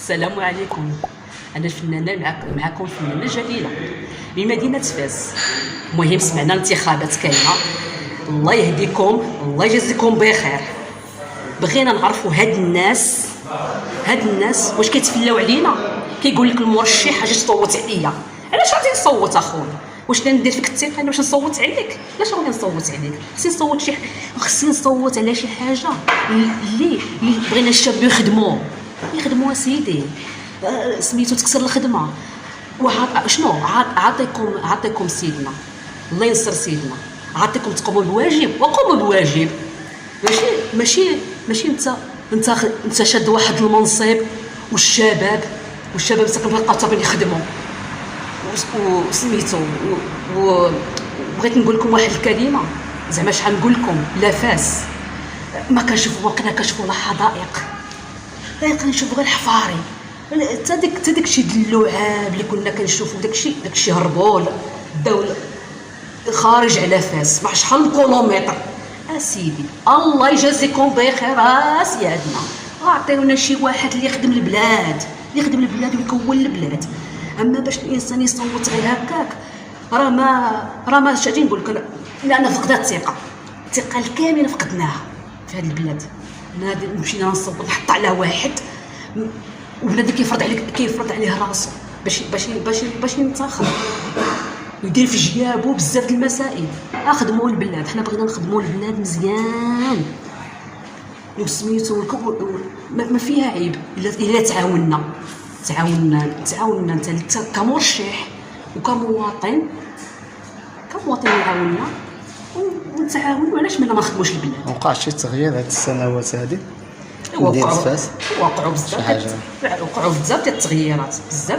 السلام عليكم. انا الفنانه معكم الفنانه جليله من مدينه فاس. المهم سمعنا الانتخابات كاينه، الله يهديكم الله يجازيكم بخير. بغينا نعرفوا هاد الناس واش كيتفلاو علينا، كيقول لك المرشح اجي تصوت عليا. علاش غادي نصوت اخويا؟ واش ندير فيك الثقه واش نصوت عليك؟ علاش غادي نصوت عليك؟ خصني نصوت على شي حاجه اللي بغينا الشباب يخدموا سيدي. سميتو تكسر الخدمه. شنو عاطيكم سيدنا الله ينصر سيدنا، عاطيكم تقوموا بالواجب وقوموا بالواجب. ماشي انت شاد واحد المنصب والشباب ساكن في القطابين يخدموا وسميتو. وبغيت نقول لكم واحد الكلمه، زعما شحال نقول لكم لا فاس ما كنشوفوا لا حدائق، كنشوفوا غير الحفاري. حتى داكشي د اللعاب اللي كنا كنشوفوا داكشي هربوا الدوله خارج على فاس مع شحال كيلومتر. اسيدي الله يجازيكم بخير سيادنا، عطيونا شي واحد اللي يخدم البلاد ويكون البلاد. اما باش الانسان يصوت غير هكاك راه ما شادي نقول لك انا فقدت الثقه الكامله فقدناها في هذه البلاد. مشينا نصوت نحط على واحد وبنادم كيفرض عليه راسو باش ينتخب يدير في جيابو بزاف د المسائل. خدموا البلاد، حنا بغينا نخدموا البلاد مزيان وسميتو ما فيها عيب الا تعاوننا انت كمرشح وكمواطن يعاوننا ونتعاونوا. علاش ما نخدموش البلاد؟ وقع شي تغيير هاد السنوات هادي وقعوا فاس؟ وقعوا بزاف ديال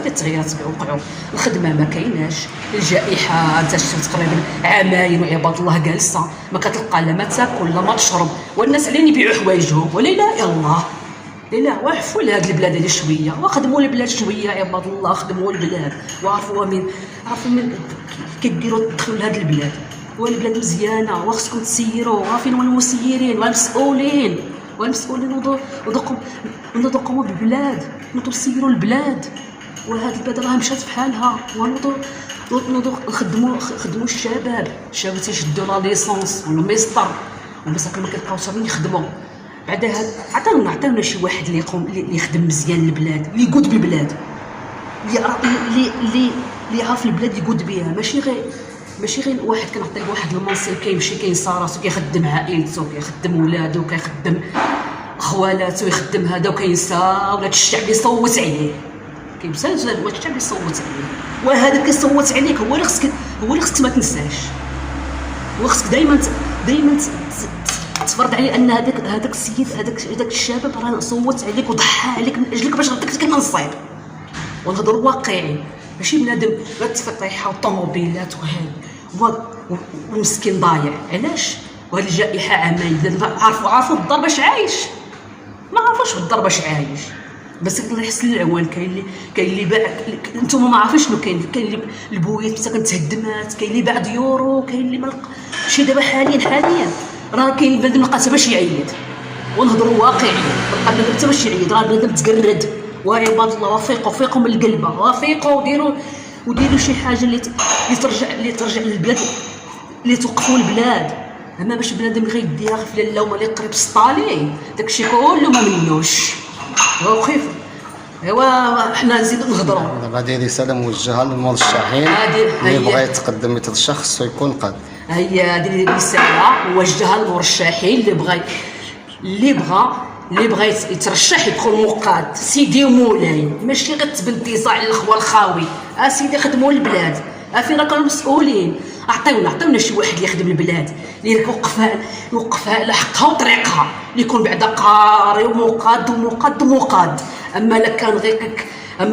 التغييرات وقعوا. الخدمه ما كايناش، الجائحه انت شفت تقريبا عامين وعباد الله جالسه ما كتلقى لا ما تاكل لا ما تشرب، والناس علين يبيعوا حوايجهم ولا لا يلاه لا وعفوا لهاد البلاد هذه شويه وخدموا البلاد شويه عباد الله. خدموا البلاد وعرفوا من كيديروا تدخلوا لهاد البلاد. والبلاد مزيانه وخصكم تسيروا. فين هما المسيرين والمسؤولين ونضقوا بالبلاد، نوضوا نسيروا البلاد. وهاد البلاد راه مشات بحالها ونوضوا خدموا الشباب تيشدوا لا ليسونس ولا ماستر ومساكن ما كيلقاوش وين يخدموا. بعدا عطاونا شي واحد اللي يخدم مزيان البلاد، اللي يقود بالبلاد، اللي يعرف البلاد يقود بها. ماشي غير واحد كنعطيه واحد المنصب كيمشي كينسى راسو كيخدم عائلته كيخدم ولادو كيخدم خوالاتو يخدم هذا وكينسى ولاد الشعب يصوت عليه. كينسى ولاد الشعب يصوت عليه، وهذا كيصوت عليك هو اللي خصك ما تنساش. وخصك دائما تفرض عليه ان هذاك السيد هذاك الشباب راه صوت عليك وضحى عليك من اجلك باش غديك ديك المنصب. ونهضر واقعي، ماشي بنادم لا تفتيحه وطوموبيلات والمسكين ضايع. علاش؟ وهاد الجائحه عامين عارفوا الدار باش عايش، ما عرفوش بالدار باش عايش. بس الله يحسن العوان. كاين اللي باع، نتوما ما عارفين شنو كاين اللي البويات مساكن تهدمات، كاين اللي باع ديورو، كاين اللي ما شي. دابا حاليا راه كاين بنادم لقى حتى باش يعيد. ونهضروا واقعي، لقى بنادم حتى باش يعيد، راه بنادم تقرد. وعباد الله وفيقوا من القلبه، وفيقوا وديروا شي حاجه اللي ترجع للبلاد، اللي توقفوا البلاد. اما باش بنادم غير يديها غفله لا وما اللي قريب سطالي داكشي كله ما منوش. وخيف ايوا حنا نزيدو نهضروا. دابا هذه رساله موجهه للمرشحين اللي بغى يتقدم يترشح ويكون قاد. هي هذه الرساله موجهه للمرشحين اللي بغى يترشح يدخل مقاد. سيدي ومولاي، ماشي غير تبنتيزا على الاخوه الخاوي. سيدي خدموا البلاد. فين راكم المسؤولين؟ عطيونا شي واحد اللي يخدم البلاد، اللي يوقفها على حقها وطريقها، اللي يكون بعدا قاري ومقاد. اما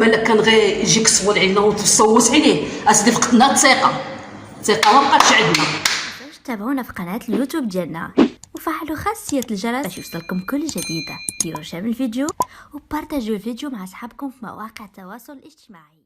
لا كان غير يجيك صوت علينا وتصوت عليه اسيدي فقدنا الثقه ما بقاتش عندنا. تابعونا في قناه اليوتيوب ديالنا وفعلوا خاصية الجرس باش يوصلكم كل جديدة. ديروا شير الفيديو وبارتاجيو الفيديو مع اصحابكم في مواقع التواصل الاجتماعي.